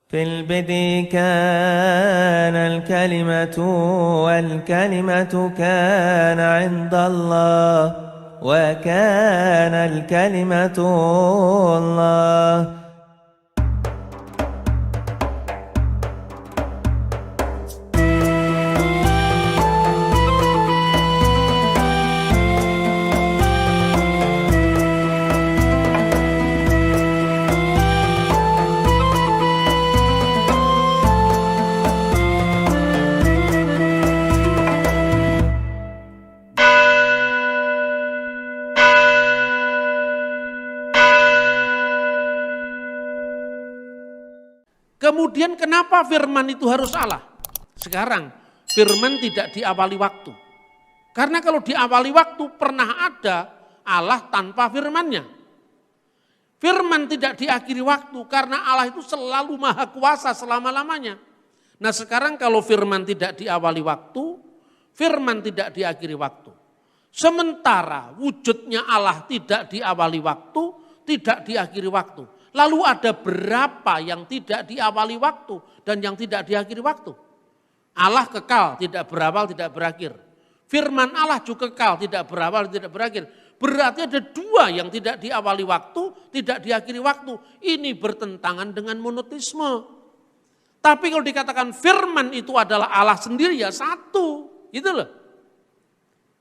في البدء كان الكلمة والكلمة كان عند الله وكان الكلمة الله. Kemudian kenapa firman itu harus Allah? Sekarang firman tidak diawali waktu. Karena kalau diawali waktu pernah ada Allah tanpa firmannya. Firman tidak diakhiri waktu karena Allah itu selalu maha kuasa selama-lamanya. Nah sekarang kalau firman tidak diawali waktu, firman tidak diakhiri waktu. Sementara wujudnya Allah tidak diawali waktu, tidak diakhiri waktu. Lalu ada berapa yang tidak diawali waktu dan yang tidak diakhiri waktu? Allah kekal, tidak berawal, tidak berakhir. Firman Allah juga kekal, tidak berawal, tidak berakhir. Berarti ada dua yang tidak diawali waktu, tidak diakhiri waktu. Ini bertentangan dengan monoteisme. Tapi kalau dikatakan firman itu adalah Allah sendiri ya satu, gitu loh.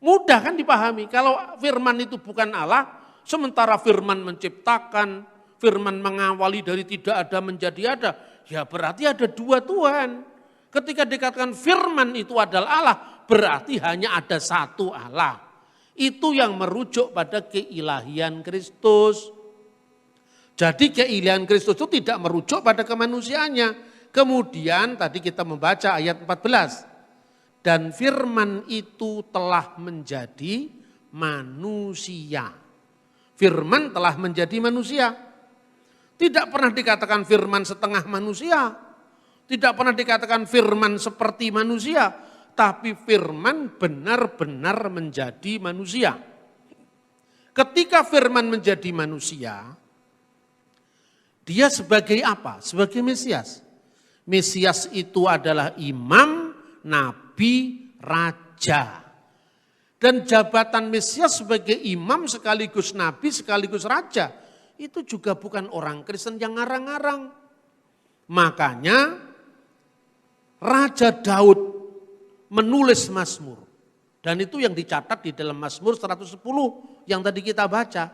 Mudah kan dipahami, kalau firman itu bukan Allah, sementara firman menciptakan, firman mengawali dari tidak ada menjadi ada, ya berarti ada dua Tuhan. Ketika dikatakan firman itu adalah Allah, berarti hanya ada satu Allah. Itu yang merujuk pada keilahian Kristus. Jadi keilahian Kristus itu tidak merujuk pada kemanusiaannya. Kemudian tadi kita membaca ayat 14. Dan firman itu telah menjadi manusia. Firman telah menjadi manusia. Tidak pernah dikatakan firman setengah manusia. Tidak pernah dikatakan firman seperti manusia. Tapi firman benar-benar menjadi manusia. Ketika firman menjadi manusia, dia sebagai apa? Sebagai Mesias. Mesias itu adalah imam, nabi, raja. Dan jabatan Mesias sebagai imam sekaligus nabi sekaligus raja, itu juga bukan orang Kristen yang ngarang-ngarang. Makanya Raja Daud menulis Mazmur. Dan itu yang dicatat di dalam Mazmur 110 yang tadi kita baca.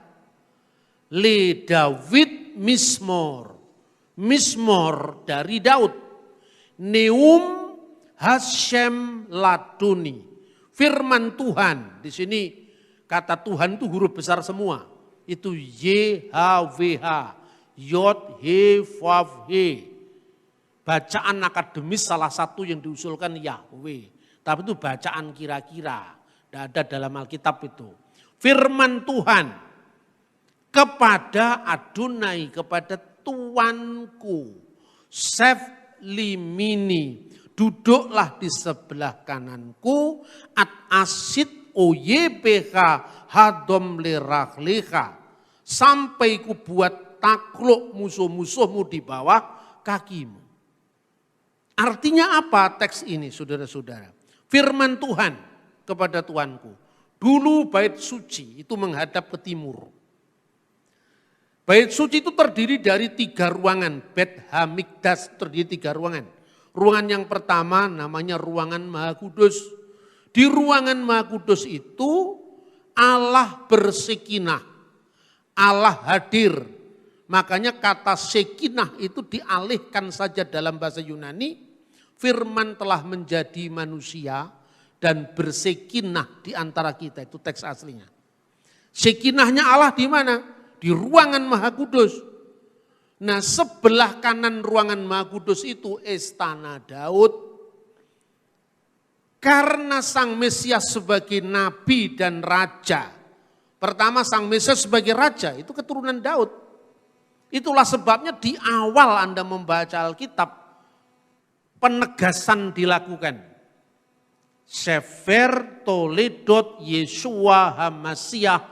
Le David Mismor. Mismor dari Daud. Neum Hashem Laduni. Firman Tuhan. Di sini kata Tuhan itu huruf besar semua. Itu YHWH, Yod, He, Vav, He. Bacaan akademis salah satu yang diusulkan Yahweh. Tapi itu bacaan kira-kira. Tidak ada dalam Alkitab itu. Firman Tuhan kepada Adonai, kepada Tuanku. Sef limini, duduklah di sebelah kananku. At asid OYPH hadom lerah leha. Sampai ku buat takluk musuh-musuhmu di bawah kakimu. Artinya apa teks ini saudara-saudara? Firman Tuhan kepada Tuanku. Dulu bait suci itu menghadap ke timur. Bait suci itu terdiri dari 3 ruangan. Bet Hamikdas terdiri 3 ruangan. Ruangan yang pertama namanya ruangan Maha Kudus. Di ruangan Maha Kudus itu Allah bersekinah, Allah hadir. Makanya kata sekinah itu dialihkan saja dalam bahasa Yunani. Firman telah menjadi manusia dan bersekinah di antara kita. Itu teks aslinya. Sekinahnya Allah di mana? Di ruangan Maha Kudus. Nah sebelah kanan ruangan Maha Kudus itu istana Daud. Karena Sang Mesias sebagai nabi dan raja. Pertama Sang Mesias sebagai raja itu keturunan Daud. Itulah sebabnya di awal Anda membaca Alkitab penegasan dilakukan. Sefer Toledot Yeshua Hamasiah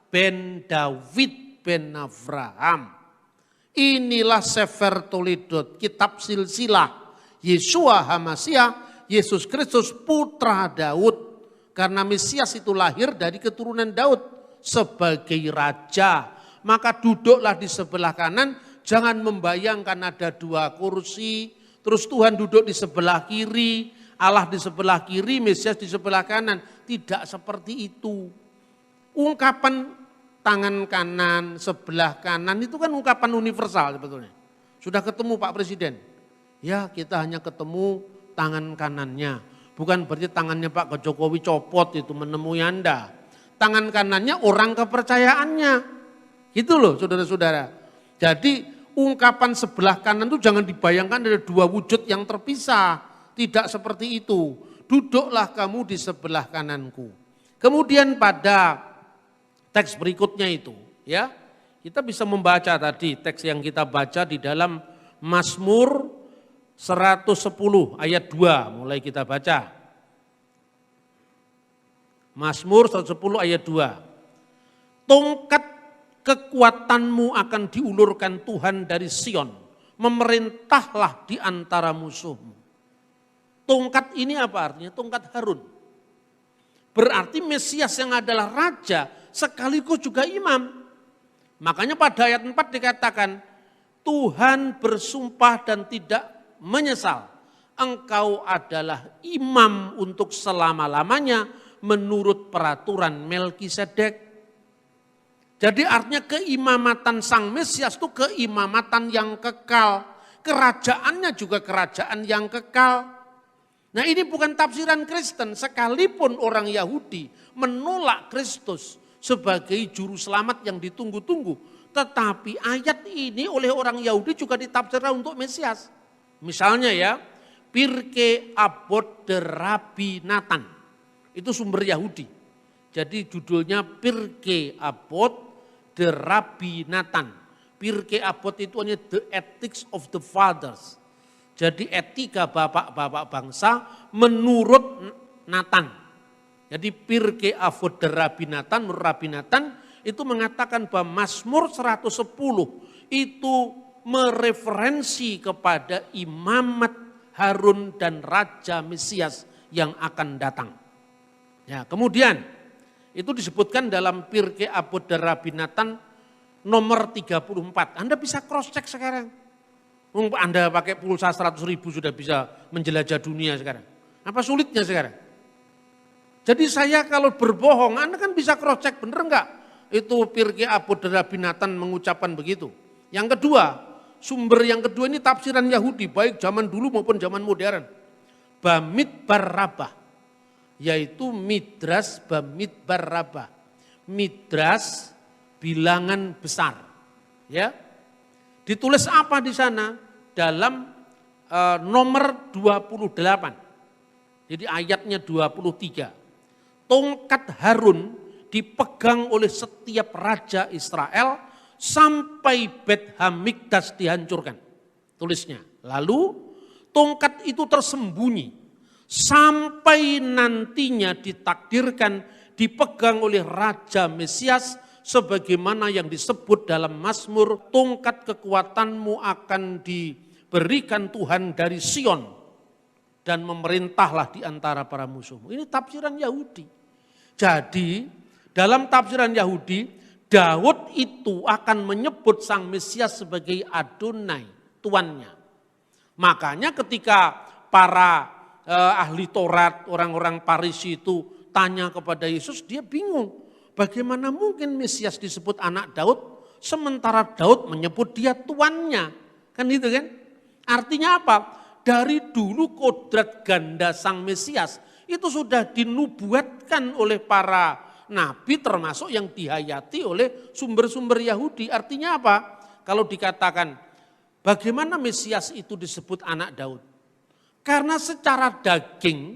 ben David ben Abraham. Inilah Sefer Toledot, kitab silsilah Yeshua HaMashiach, Yesus Kristus putra Daud. Karena Mesias itu lahir dari keturunan Daud sebagai raja. Maka duduklah di sebelah kanan, jangan membayangkan ada 2 kursi, terus Tuhan duduk di sebelah kiri, Allah di sebelah kiri, Mesias di sebelah kanan. Tidak seperti itu. Ungkapan tangan kanan, sebelah kanan itu kan ungkapan universal sebetulnya. Sudah ketemu Pak Presiden, ya kita hanya ketemu tangan kanannya. Bukan berarti tangannya Pak Jokowi copot itu menemui Anda. Tangan kanannya orang kepercayaannya. Gitu loh saudara-saudara. Jadi ungkapan sebelah kanan itu jangan dibayangkan ada 2 wujud yang terpisah. Tidak seperti itu. Duduklah kamu di sebelah kananku. Kemudian pada teks berikutnya itu ya. Kita bisa membaca tadi teks yang kita baca di dalam Mazmur 110 ayat 2 mulai kita baca. Mazmur 110 ayat 2. Tongkat kekuatanmu akan diulurkan Tuhan dari Sion. Memerintahlah di antara musuhmu. Tongkat ini apa artinya? Tongkat Harun. Berarti Mesias yang adalah raja sekaligus juga imam. Makanya pada ayat 4 dikatakan Tuhan bersumpah dan tidak menyesal, engkau adalah imam untuk selama-lamanya menurut peraturan Melkisedek. Jadi artinya keimamatan Sang Mesias itu keimamatan yang kekal. Kerajaannya juga kerajaan yang kekal. Nah ini bukan tafsiran Kristen, sekalipun orang Yahudi menolak Kristus sebagai juru selamat yang ditunggu-tunggu. Tetapi ayat ini oleh orang Yahudi juga ditafsirkan untuk Mesias. Misalnya ya, Pirkei Avot de Rabbi Natan. Itu sumber Yahudi. Jadi judulnya Pirkei Avot de Rabbi Natan. Pirkei Avot itu hanya the ethics of the fathers. Jadi etika bapak-bapak bangsa menurut Natan. Jadi Pirkei Avot de Rabbi Natan, menurut Rabbi Natan itu mengatakan bahwa Mazmur 110 itu mereferensi kepada imamat Harun dan Raja Mesias yang akan datang. Ya, kemudian itu disebutkan dalam Pirkei Avot de Rabbi Natan nomor 34. Anda bisa cross check sekarang. Anda pakai pulsa 100.000 sudah bisa menjelajah dunia sekarang. Apa sulitnya sekarang? Jadi saya kalau berbohong, Anda kan bisa cross check, bener enggak? Itu Pirkei Avot de Rabbi Natan mengucapkan begitu. Yang kedua, sumber yang kedua ini tafsiran Yahudi, baik zaman dulu maupun zaman modern. Bamidbar Rabbah, yaitu Midras Bamidbar Rabbah. Midras bilangan besar. Ya. Ditulis apa di sana? Dalam nomor 28. Jadi ayatnya 23. Tongkat Harun dipegang oleh setiap raja Israel sampai Bet Hamikdas dihancurkan. Tulisnya. Lalu tongkat itu tersembunyi sampai nantinya ditakdirkan dipegang oleh Raja Mesias sebagaimana yang disebut dalam Mazmur, tongkat kekuatanmu akan diberikan Tuhan dari Sion dan memerintahlah di antara para musuhmu. Ini tafsiran Yahudi. Jadi dalam tafsiran Yahudi, Daud itu akan menyebut Sang Mesias sebagai Adonai, tuannya. Makanya ketika para ahli Taurat, orang-orang Farisi itu tanya kepada Yesus, dia bingung. Bagaimana mungkin Mesias disebut anak Daud, sementara Daud menyebut dia tuannya. Kan itu kan? Artinya apa? Dari dulu kodrat ganda Sang Mesias itu sudah dinubuatkan oleh para nabi, termasuk yang dihayati oleh sumber-sumber Yahudi. Artinya apa? Kalau dikatakan bagaimana Mesias itu disebut anak Daud? Karena secara daging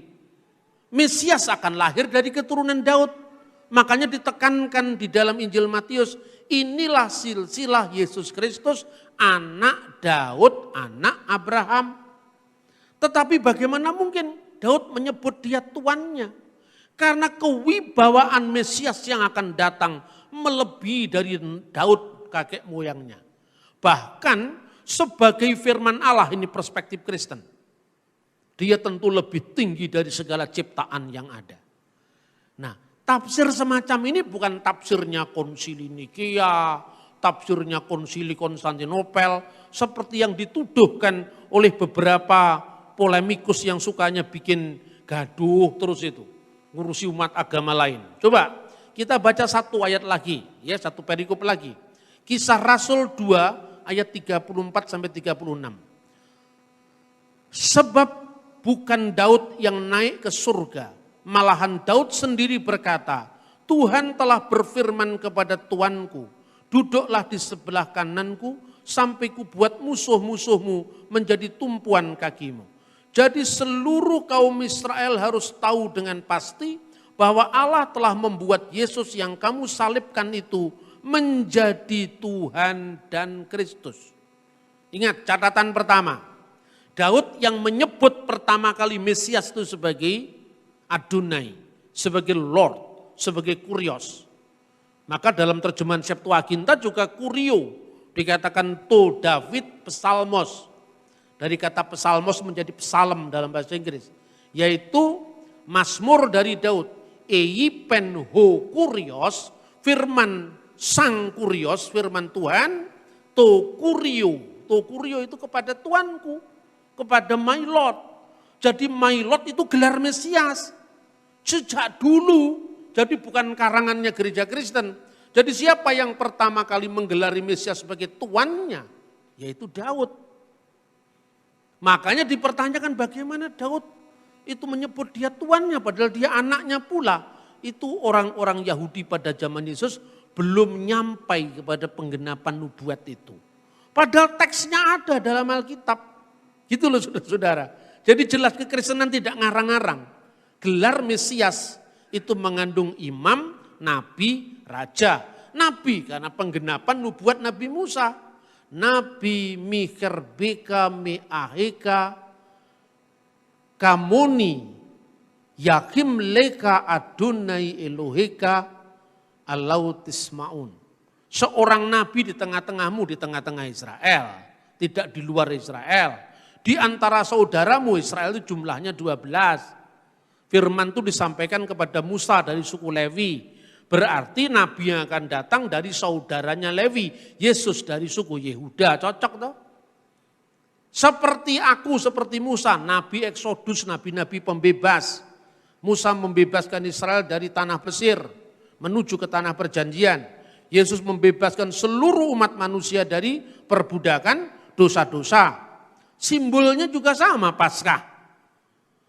Mesias akan lahir dari keturunan Daud. Makanya ditekankan di dalam Injil Matius, inilah silsilah Yesus Kristus, anak Daud, anak Abraham. Tetapi bagaimana mungkin Daud menyebut dia tuannya? Karena kewibawaan Mesias yang akan datang melebihi dari Daud kakek moyangnya. Bahkan sebagai firman Allah, ini perspektif Kristen. Dia tentu lebih tinggi dari segala ciptaan yang ada. Nah, tafsir semacam ini bukan tafsirnya Konsili Nikea, tafsirnya Konsili Konstantinopel, seperti yang dituduhkan oleh beberapa polemikus yang sukanya bikin gaduh terus itu, ngurusi umat agama lain. Coba kita baca satu ayat lagi, ya, satu perikop lagi. Kisah Rasul 2 ayat 34 sampai 36. Sebab bukan Daud yang naik ke surga, malahan Daud sendiri berkata, Tuhan telah berfirman kepada Tuanku, duduklah di sebelah kananku sampai kubuat musuh-musuhmu menjadi tumpuan kakimu. Jadi seluruh kaum Israel harus tahu dengan pasti bahwa Allah telah membuat Yesus yang kamu salibkan itu menjadi Tuhan dan Kristus. Ingat catatan pertama, Daud yang menyebut pertama kali Mesias itu sebagai Adonai, sebagai Lord, sebagai Kurios. Maka dalam terjemahan Septuaginta juga Kurio, dikatakan to David Psalmos. Dari kata Psalmos menjadi psalm dalam bahasa Inggris. Yaitu Mazmur dari Daud. Ei pen ho Kurios, firman sang Kurios, firman Tuhan, to Kurio. To Kurio itu kepada Tuanku, kepada my Lord. Jadi my Lord itu gelar Mesias. Sejak dulu, jadi bukan karangannya gereja Kristen. Jadi siapa yang pertama kali menggelari Mesias sebagai tuannya? Yaitu Daud. Makanya dipertanyakan bagaimana Daud itu menyebut dia tuannya padahal dia anaknya pula. Itu orang-orang Yahudi pada zaman Yesus belum nyampai kepada penggenapan nubuat itu. Padahal teksnya ada dalam Alkitab. Gitu loh saudara-saudara. Jadi jelas kekristenan tidak ngarang-ngarang. Gelar Mesias itu mengandung imam, nabi, raja. Nabi karena penggenapan nubuat Nabi Musa. Nabi Mikher Beka Meaheka Kamoni Yakim Leka Adonai Eloheka Alautismaun. Seorang nabi di tengah-tengahmu, di tengah-tengah Israel. Tidak di luar Israel. Di antara saudaramu Israel itu jumlahnya 12. Firman itu disampaikan kepada Musa dari suku Lewi. Berarti nabi yang akan datang dari saudaranya Lewi. Yesus dari suku Yehuda. Cocok toh? Seperti aku, seperti Musa. Nabi Eksodus, nabi-nabi pembebas. Musa membebaskan Israel dari tanah Mesir. Menuju ke tanah perjanjian. Yesus membebaskan seluruh umat manusia dari perbudakan dosa-dosa. Simbolnya juga sama, Paskah.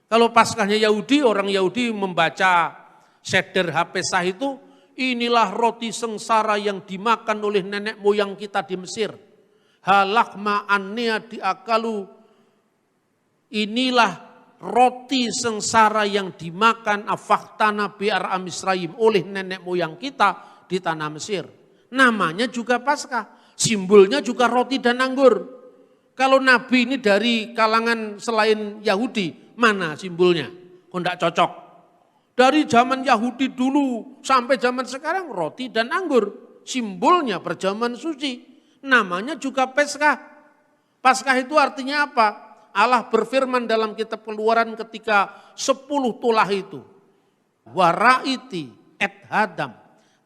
Kalau Paskahnya Yahudi, orang Yahudi membaca Seder HaPesah itu, inilah roti sengsara yang dimakan oleh nenek moyang kita di Mesir. Halakma annea diakalu, inilah roti sengsara yang dimakan afaktana biar Amisraim oleh nenek moyang kita di tanah Mesir. Namanya juga Paskah, simbolnya juga roti dan anggur. Kalau Nabi ini dari kalangan selain Yahudi, mana simbolnya? Kok enggak cocok? Dari zaman Yahudi dulu sampai zaman sekarang roti dan anggur. Simbolnya perjamuan suci. Namanya juga Paskah. Paskah itu artinya apa? Allah berfirman dalam kitab Keluaran ketika 10 tulah itu. Waraiti et hadam.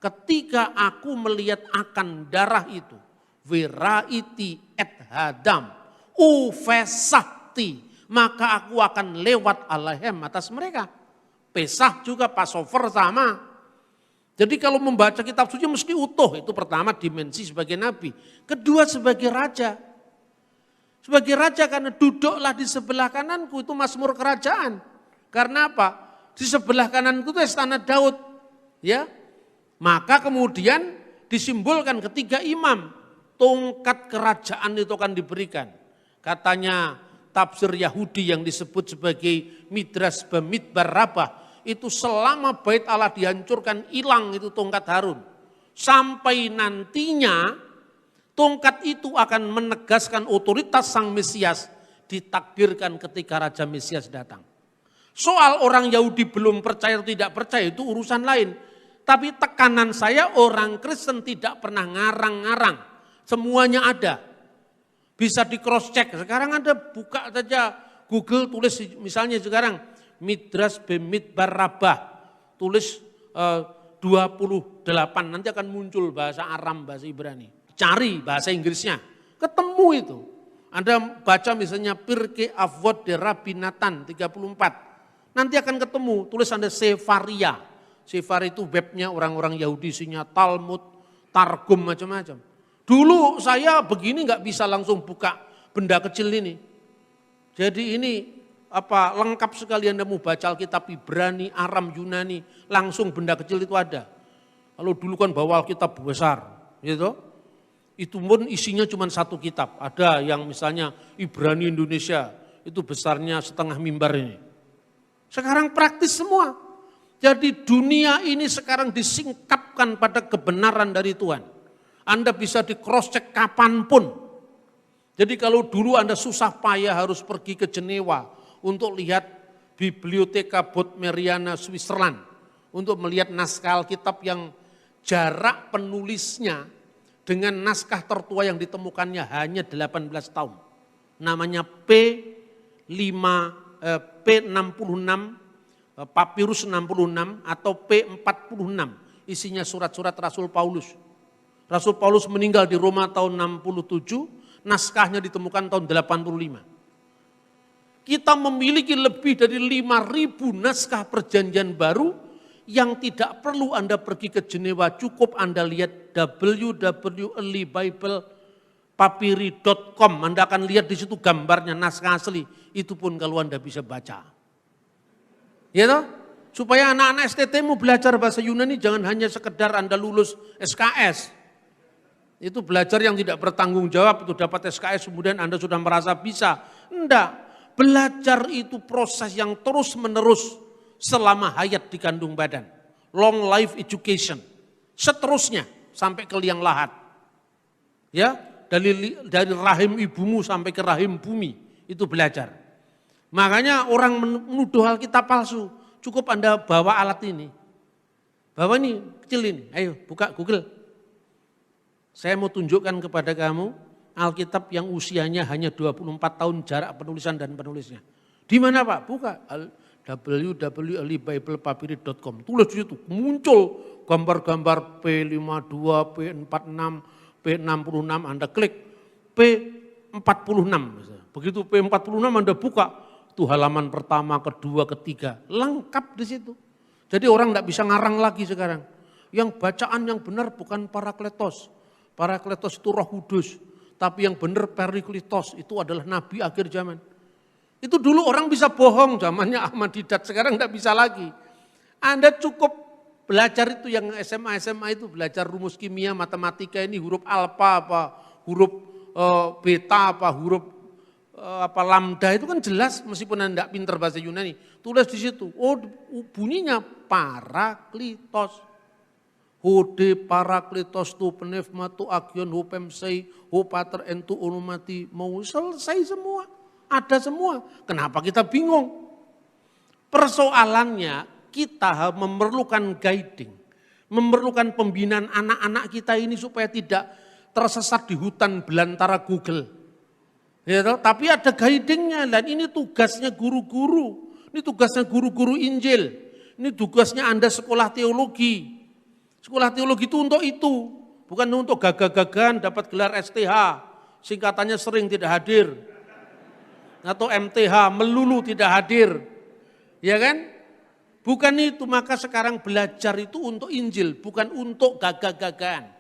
Ketika aku melihat akan darah itu. Waraiti et hadam. Ufesakti. Maka aku akan lewat alahem atas mereka. Pesah juga Passover sama. Jadi kalau membaca kitab suci mesti utuh. Itu pertama dimensi sebagai nabi. Kedua sebagai raja. Sebagai raja karena duduklah di sebelah kananku itu Mazmur kerajaan. Karena apa? Di sebelah kananku itu istana Daud. Ya. Maka kemudian disimbolkan ketiga imam. Tongkat kerajaan itu akan diberikan. Katanya tafsir Yahudi yang disebut sebagai Midras Bamidbar Rabah. Itu selama bait Allah dihancurkan hilang itu tongkat Harun. Sampai nantinya tongkat itu akan menegaskan otoritas sang Mesias ditakdirkan ketika Raja Mesias datang. Soal orang Yahudi belum percaya atau tidak percaya itu urusan lain. Tapi tekanan saya orang Kristen tidak pernah ngarang-ngarang. Semuanya ada. Bisa di cross check. Sekarang Anda buka saja Google, tulis misalnya sekarang Midrash Bemidbar Rabbah, tulis 28, nanti akan muncul bahasa Aram, bahasa Ibrani. Cari bahasa Inggrisnya, ketemu itu. Anda baca misalnya Pirkei Avot de Rabbi Natan 34, nanti akan ketemu, tulis Anda Sefaria. Sefaria itu webnya orang-orang Yahudi, isinya Talmud, Targum, macam-macam. Dulu saya begini nggak bisa langsung buka benda kecil ini. Jadi ini lengkap sekali Anda mau baca Alkitab Ibrani, Aram, Yunani, langsung benda kecil itu ada. Kalau dulu kan bawa Alkitab besar, gitu. Itu pun isinya cuma satu kitab. Ada yang misalnya Ibrani Indonesia, itu besarnya setengah mimbar ini. Sekarang praktis semua. Jadi dunia ini sekarang disingkapkan pada kebenaran dari Tuhan. Anda bisa di cross check kapanpun. Jadi kalau dulu Anda susah payah harus pergi ke Jenewa untuk lihat Biblioteka Bodmeriana Switzerland, untuk melihat naskah Alkitab yang jarak penulisnya dengan naskah tertua yang ditemukannya hanya 18 tahun. Namanya P66, Papirus 66 atau P46, isinya surat-surat Rasul Paulus. Rasul Paulus meninggal di Roma tahun 67, naskahnya ditemukan tahun 85. Kita memiliki lebih dari 5.000 naskah perjanjian baru yang tidak perlu Anda pergi ke Jenewa, cukup Anda lihat www.earlybiblepapyri.com, Anda akan lihat di situ gambarnya naskah asli, itu pun kalau Anda bisa baca. Ya toh? Supaya anak-anak STT mau belajar bahasa Yunani jangan hanya sekedar Anda lulus SKS. Itu belajar yang tidak bertanggung jawab, itu dapat SKS kemudian Anda sudah merasa bisa. Enggak, belajar itu proses yang terus menerus selama hayat di kandung badan. Long life education, seterusnya sampai ke liang lahat. Ya, dari rahim ibumu sampai ke rahim bumi, itu belajar. Makanya orang menuduh Alkitab palsu, cukup Anda bawa alat ini. Bawa ini, kecil ini, ayo buka Google. Saya mau tunjukkan kepada kamu Alkitab yang usianya hanya 24 tahun jarak penulisan dan penulisnya. Di mana Pak? Buka www.earlybiblepapyri.com. Tulis di situ, muncul gambar-gambar P52, P46, P66, Anda klik P46. Begitu P46 Anda buka, itu halaman pertama, kedua, ketiga, lengkap di situ. Jadi orang tidak bisa ngarang lagi sekarang. Yang bacaan yang benar bukan Parakletos. Parakletos itu Roh Kudus, tapi yang benar Perikletos itu adalah nabi akhir zaman. Itu dulu orang bisa bohong zamannya Ahmad Didat, sekarang tidak bisa lagi. Anda cukup belajar itu yang SMA itu belajar rumus kimia, matematika, ini huruf alfa apa, huruf beta apa, huruf lambda itu kan jelas meskipun Anda tidak pintar bahasa Yunani. Tulis di situ, oh bunyinya Parakletos. Hode Parakletos tu pnefma tu agion ho pemsei ho pater entu onumati, mau selesai semua, ada semua. Kenapa kita bingung? Persoalannya kita memerlukan guiding, memerlukan pembinaan anak-anak kita ini supaya tidak tersesat di hutan belantara Google. Ya, tapi ada guidingnya, dan ini tugasnya guru-guru, ini tugasnya guru-guru Injil, ini tugasnya Anda sekolah teologi. Sekolah teologi itu, bukan untuk gagah-gagahan dapat gelar STH, singkatannya sering tidak hadir. Atau MTH, melulu tidak hadir. Ya kan? Bukan itu, maka sekarang belajar itu untuk Injil, bukan untuk gagah-gagahan.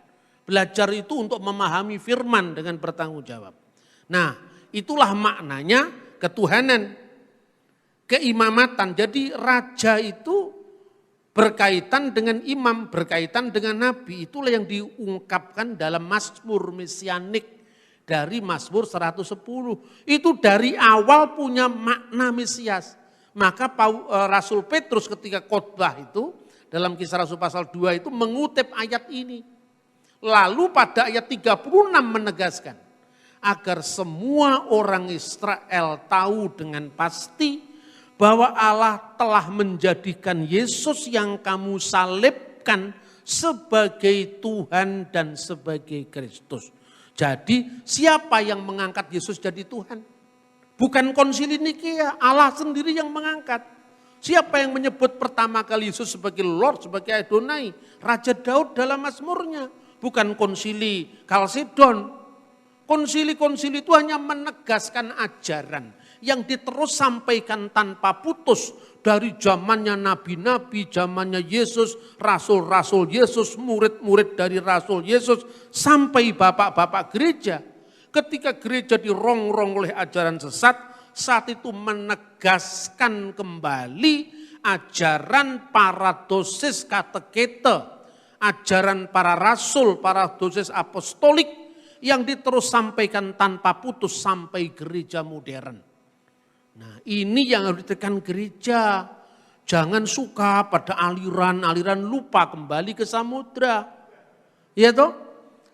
Belajar itu untuk memahami firman dengan bertanggung jawab. Nah, itulah maknanya ketuhanan, keimamatan. Jadi raja itu berkaitan dengan imam, berkaitan dengan nabi. Itulah yang diungkapkan dalam Mazmur Mesianik dari Mazmur 110. Itu dari awal punya makna Mesias. Maka Rasul Petrus ketika khotbah itu dalam Kisah Rasul pasal 2 itu mengutip ayat ini. Lalu pada ayat 36 menegaskan agar semua orang Israel tahu dengan pasti bahwa Allah telah menjadikan Yesus yang kamu salibkan sebagai Tuhan dan sebagai Kristus. Jadi siapa yang mengangkat Yesus jadi Tuhan? Bukan konsili Nikea, Allah sendiri yang mengangkat. Siapa yang menyebut pertama kali Yesus sebagai Lord, sebagai Adonai? Raja Daud dalam Mazmurnya. Bukan konsili Kalsedon. Konsili-konsili itu hanya menegaskan ajaran yang diterus sampaikan tanpa putus. Dari zamannya nabi-nabi, zamannya Yesus, rasul-rasul Yesus, murid-murid dari rasul Yesus, sampai bapak-bapak gereja. Ketika gereja dirongrong oleh ajaran sesat, saat itu menegaskan kembali ajaran para dosis katekete, ajaran para rasul, para dosis apostolik yang diterus sampaikan tanpa putus sampai gereja modern. Nah, ini yang harus ditekan gereja. Jangan suka pada aliran-aliran, lupa kembali ke samudra. Iya toh?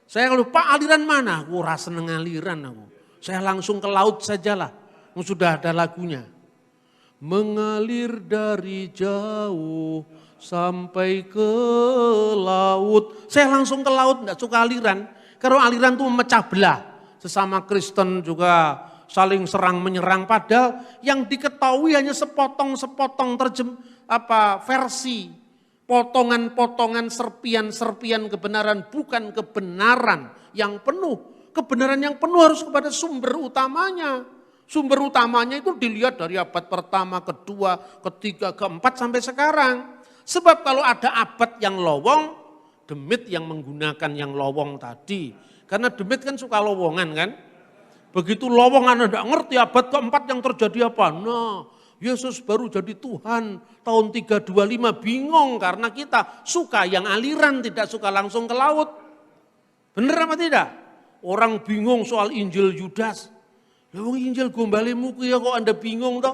Saya lupa aliran mana? Aku rasa seneng aliran aku. Saya langsung ke laut sajalah. Sudah ada lagunya. Mengalir dari jauh sampai ke laut. Saya langsung ke laut, enggak suka aliran. Karena aliran itu memecah belah. Sesama Kristen juga saling serang menyerang, padahal yang diketahui hanya sepotong-sepotong versi, potongan-potongan serpian-serpian kebenaran, bukan kebenaran yang penuh. Kebenaran yang penuh harus kepada sumber utamanya. Sumber utamanya itu dilihat dari abad pertama, kedua, ketiga, keempat sampai sekarang. Sebab kalau ada abad yang lowong, demit yang menggunakan yang lowong tadi. Karena demit kan suka lowongan kan. Begitu lowongan Anda ngerti abad keempat yang terjadi apa? Nah, Yesus baru jadi Tuhan tahun 325, bingung karena kita suka yang aliran, tidak suka langsung ke laut. Benar apa tidak? Orang bingung soal Injil Yudas. Ya wong Injil gombalimu ya kok Anda bingung toh?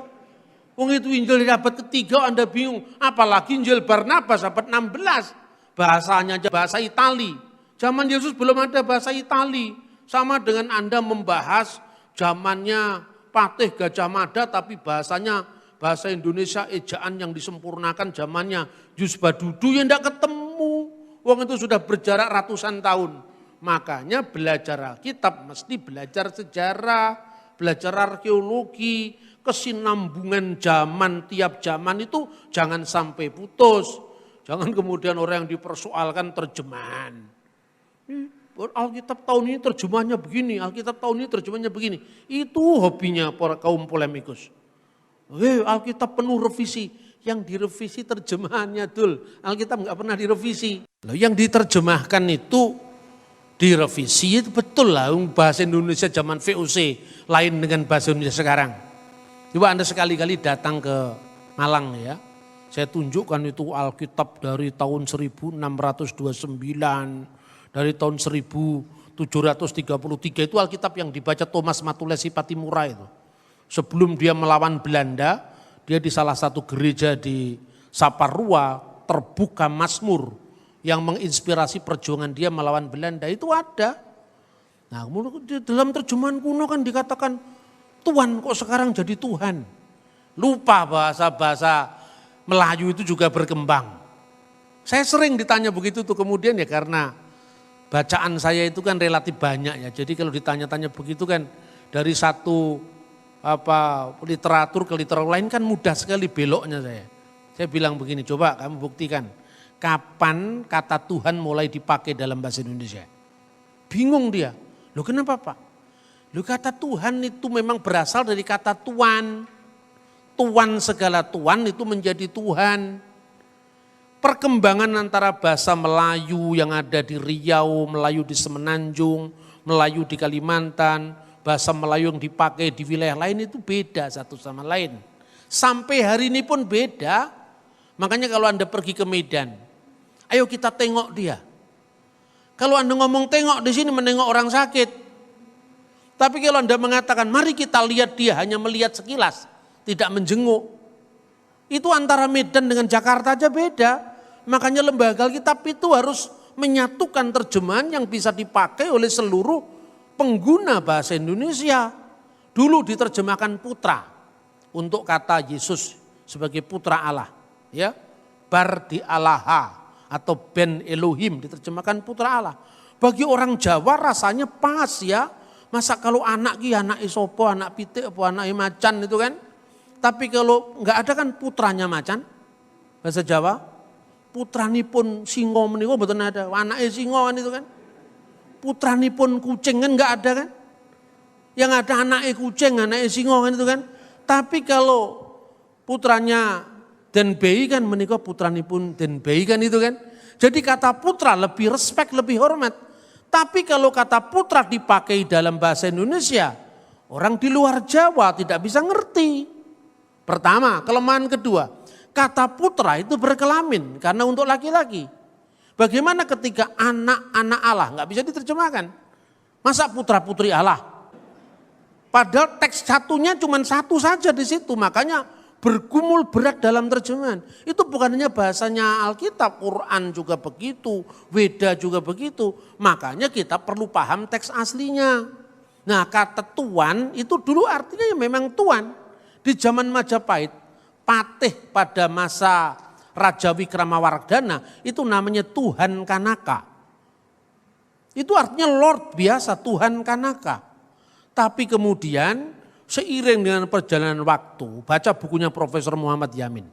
Wong itu Injil di abad ketiga Anda bingung. Apalagi Injil Barnabas abad 16. Bahasanya bahasa Itali. Zaman Yesus belum ada bahasa Itali. Sama dengan Anda membahas zamannya Patih Gajah Mada tapi bahasanya bahasa Indonesia ejaan yang disempurnakan zamannya Yus Badudu yang tidak ketemu. Wong itu sudah berjarak ratusan tahun. Makanya belajar Alkitab mesti belajar sejarah, belajar arkeologi, kesinambungan zaman tiap zaman itu jangan sampai putus. Jangan kemudian orang yang dipersoalkan terjemahan. Alkitab tahun ini terjemahnya begini, Alkitab tahun ini terjemahnya begini. Itu hobinya para kaum polemikus. Alkitab penuh revisi, yang direvisi terjemahannya dul. Alkitab enggak pernah direvisi. Loh, yang diterjemahkan itu direvisi itu betul lah. Bahasa Indonesia zaman VOC lain dengan bahasa Indonesia sekarang. Coba Anda sekali-kali datang ke Malang ya. Saya tunjukkan itu Alkitab dari tahun 1629. Dari tahun 1733 itu Alkitab yang dibaca Thomas Matulesi Patimura itu. Sebelum dia melawan Belanda, dia di salah satu gereja di Saparua terbuka Mazmur yang menginspirasi perjuangan dia melawan Belanda itu ada. Nah, dalam terjemahan kuno kan dikatakan Tuhan kok sekarang jadi Tuhan. Lupa bahasa-bahasa Melayu itu juga berkembang. Saya sering ditanya begitu tuh kemudian ya karena bacaan saya itu kan relatif banyak ya. Jadi kalau ditanya-tanya begitu kan dari satu literatur ke literatur lain kan mudah sekali beloknya saya. Saya bilang begini, coba kamu buktikan kapan kata Tuhan mulai dipakai dalam bahasa Indonesia. Bingung dia. Loh kenapa Pak? Loh kata Tuhan itu memang berasal dari kata tuan. Tuan segala tuan itu menjadi Tuhan. Perkembangan antara bahasa Melayu yang ada di Riau, Melayu di Semenanjung, Melayu di Kalimantan, bahasa Melayu yang dipakai di wilayah lain itu beda satu sama lain. Sampai hari ini pun beda. Makanya kalau Anda pergi ke Medan, ayo kita tengok dia. Kalau Anda ngomong tengok di sini menengok orang sakit. Tapi kalau Anda mengatakan mari kita lihat dia, hanya melihat sekilas, tidak menjenguk. Itu antara Medan dengan Jakarta aja beda. Makanya lembaga Alkitab itu harus menyatukan terjemahan yang bisa dipakai oleh seluruh pengguna bahasa Indonesia. Dulu diterjemahkan putra untuk kata Yesus sebagai putra Allah. Ya, Bar di Allaha atau Ben Elohim diterjemahkan putra Allah. Bagi orang Jawa rasanya pas ya. Masa kalau anak ki anak isopo, anak pitik, apa anak macan itu kan. Tapi kalau enggak ada kan putranya macan. Bahasa Jawa. Putranipun singo menika mboten ada. Anake singo kan itu kan. Putranipun kucing kan enggak ada kan. Yang ada anake kucing, anake singo kan itu kan. Tapi kalau putranya Den Bei kan menika putranipun Den Bei kan itu kan. Jadi kata putra lebih respek, lebih hormat. Tapi kalau kata putra dipakai dalam bahasa Indonesia, orang di luar Jawa tidak bisa ngerti. Pertama, kelemahan kedua, kata putra itu berkelamin karena untuk laki-laki. Bagaimana ketika anak-anak Allah nggak bisa diterjemahkan? Masa putra-putri Allah? Padahal teks satunya cuma satu saja di situ, makanya bergumul berat dalam terjemahan. Itu bukan hanya bahasanya Alkitab, Quran juga begitu, Weda juga begitu. Makanya kita perlu paham teks aslinya. Nah kata tuan itu dulu artinya ya memang tuan. Di zaman Majapahit, patih pada masa Raja Wikramawardhana itu namanya Tuhan Kanaka. Itu artinya Lord biasa, Tuhan Kanaka. Tapi kemudian seiring dengan perjalanan waktu, baca bukunya Profesor Muhammad Yamin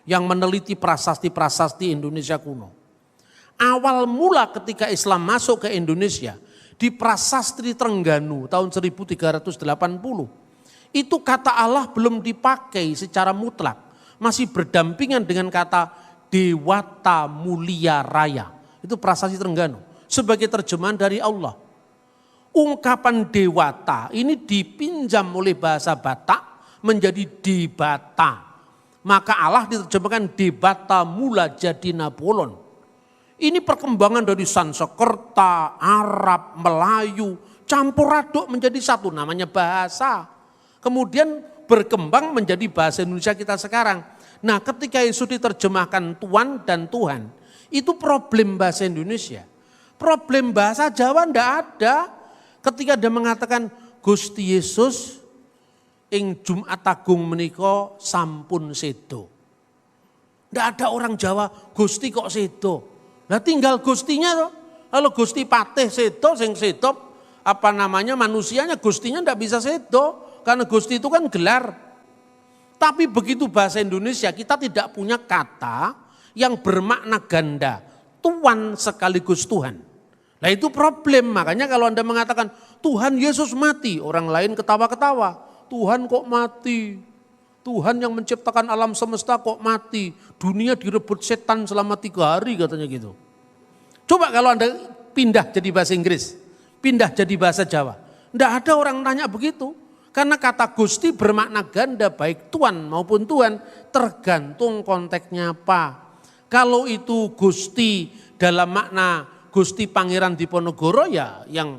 yang meneliti prasasti-prasasti Indonesia kuno. Awal mula ketika Islam masuk ke Indonesia di Prasasti Trengganu tahun 1380, itu kata Allah belum dipakai secara mutlak, masih berdampingan dengan kata Dewata Mulia Raya. Itu Prasasti Trengganu sebagai terjemahan dari Allah. Ungkapan dewata ini dipinjam oleh bahasa Batak menjadi debata. Maka Allah diterjemahkan debata mula jadi Nabolon. Ini perkembangan dari Sanskerta, Arab, Melayu, campur aduk menjadi satu namanya bahasa. Kemudian berkembang menjadi bahasa Indonesia kita sekarang. Nah ketika Yesus diterjemahkan Tuan dan Tuhan, itu problem bahasa Indonesia. Problem bahasa Jawa enggak ada. Ketika dia mengatakan Gusti Yesus ing Jumat Agung menika sampun sedo. Tidak ada orang Jawa Gusti kok sedo. Nah tinggal Gustinya toh. Kalau Gusti patih sedo sing sedo apa namanya manusianya Gustinya tidak bisa sedo karena Gusti itu kan gelar. Tapi begitu bahasa Indonesia kita tidak punya kata yang bermakna ganda. Tuan sekaligus Tuhan. Nah itu problem, makanya kalau Anda mengatakan Tuhan Yesus mati, orang lain ketawa-ketawa. Tuhan kok mati? Tuhan yang menciptakan alam semesta kok mati? Dunia direbut setan selama 3 hari katanya gitu. Coba kalau Anda pindah jadi bahasa Inggris, pindah jadi bahasa Jawa. Tidak ada orang tanya begitu. Karena kata Gusti bermakna ganda baik Tuan maupun Tuhan tergantung konteksnya apa. Kalau itu Gusti dalam makna Gusti Pangeran Diponegoro ya yang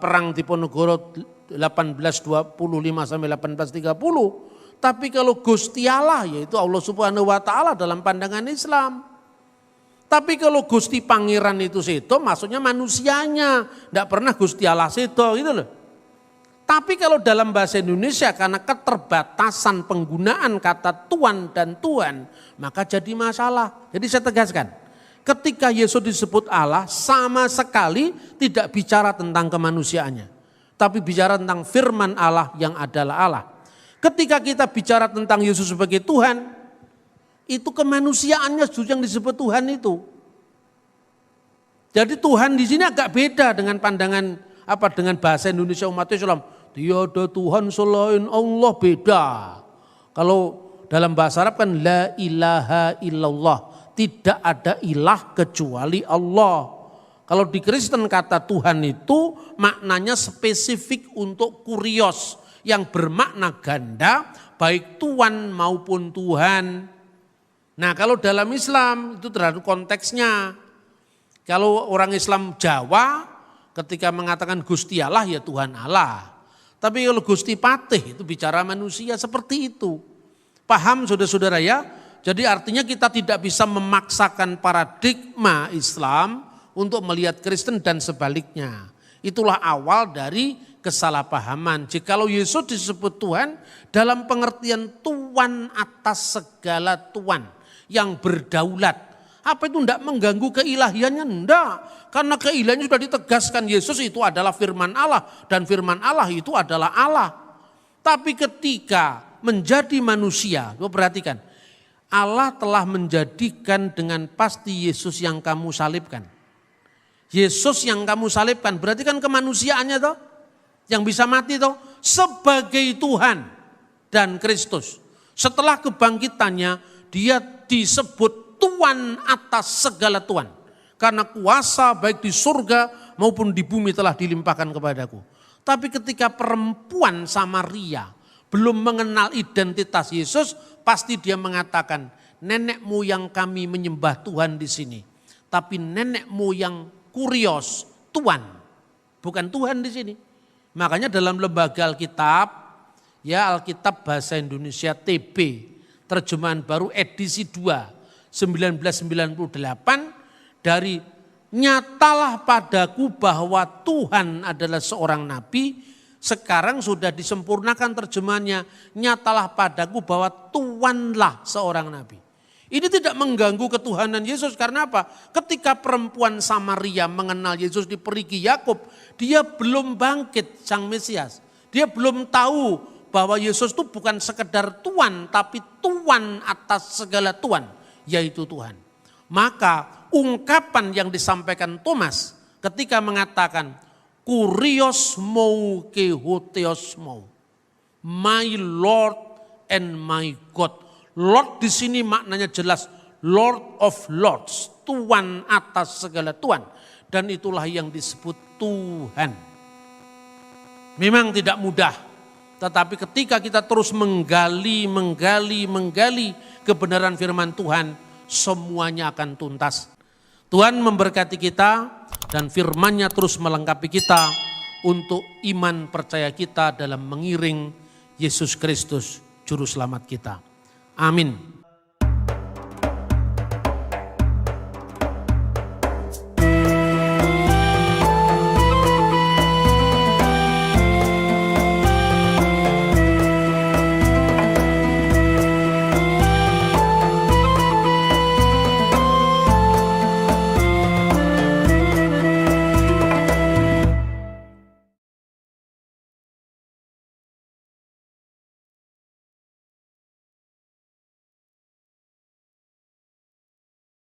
perang Diponegoro 1825 sampai 1830. Tapi kalau Gusti Allah yaitu Allah Subhanahu wa taala dalam pandangan Islam. Tapi kalau Gusti Pangeran itu sedo maksudnya manusianya, enggak pernah Gusti Allah sedo gitu loh. Tapi kalau dalam bahasa Indonesia karena keterbatasan penggunaan kata Tuan dan Tuhan maka jadi masalah. Jadi saya tegaskan. Ketika Yesus disebut Allah sama sekali tidak bicara tentang kemanusiaannya. Tapi bicara tentang firman Allah yang adalah Allah. Ketika kita bicara tentang Yesus sebagai Tuhan, itu kemanusiaannya justru yang disebut Tuhan itu. Jadi Tuhan di sini agak beda dengan pandangan dengan bahasa Indonesia umat Islam. Tiada Tuhan selain Allah, beda. Kalau dalam bahasa Arab kan la ilaha illallah. Tidak ada ilah kecuali Allah. Kalau di Kristen kata Tuhan itu maknanya spesifik untuk kurios yang bermakna ganda baik Tuan maupun Tuhan. Nah kalau dalam Islam itu terhadap konteksnya. Kalau orang Islam Jawa ketika mengatakan Gusti Allah ya Tuhan Allah. Tapi kalau Gusti Patih itu bicara manusia seperti itu. Paham saudara-saudara ya? Jadi artinya kita tidak bisa memaksakan paradigma Islam untuk melihat Kristen dan sebaliknya. Itulah awal dari kesalahpahaman. Jikalau Yesus disebut Tuhan dalam pengertian Tuan atas segala Tuan yang berdaulat. Apa itu tidak mengganggu keilahiannya? Tidak. Karena keilahiannya sudah ditegaskan, Yesus itu adalah firman Allah. Dan firman Allah itu adalah Allah. Tapi ketika menjadi manusia, perhatikan. Allah telah menjadikan dengan pasti Yesus yang kamu salibkan. Yesus yang kamu salibkan, berarti kan kemanusiaannya toh. Yang bisa mati toh. Sebagai Tuhan dan Kristus. Setelah kebangkitannya, dia disebut Tuhan atas segala Tuhan. Karena kuasa baik di surga maupun di bumi telah dilimpahkan kepadaku. Tapi ketika perempuan Samaria belum mengenal identitas Yesus, pasti dia mengatakan, nenek moyang kami menyembah Tuhan di sini. Tapi nenek moyang Kurios, Tuhan. Bukan Tuhan di sini. Makanya dalam lembaga Alkitab, ya Alkitab Bahasa Indonesia TB, terjemahan baru edisi 2, 1998, dari nyatalah padaku bahwa Tuhan adalah seorang nabi, sekarang sudah disempurnakan terjemahannya, nyatalah padaku bahwa Tuhanlah seorang nabi. Ini tidak mengganggu ketuhanan Yesus, karena apa? Ketika perempuan Samaria mengenal Yesus di perigi Yakub, dia belum bangkit sang Mesias. Dia belum tahu bahwa Yesus itu bukan sekedar Tuhan, tapi Tuhan atas segala Tuhan. Yaitu Tuhan. Maka ungkapan yang disampaikan Thomas ketika mengatakan Kurios mou ke hotheos mou, my Lord and my God. Lord di sini maknanya jelas, Lord of Lords, Tuhan atas segala Tuhan. Dan itulah yang disebut Tuhan. Memang tidak mudah, tetapi ketika kita terus menggali kebenaran firman Tuhan, semuanya akan tuntas. Tuhan memberkati kita dan firman-Nya terus melengkapi kita untuk iman percaya kita dalam mengiring Yesus Kristus, Juru Selamat kita. Amin.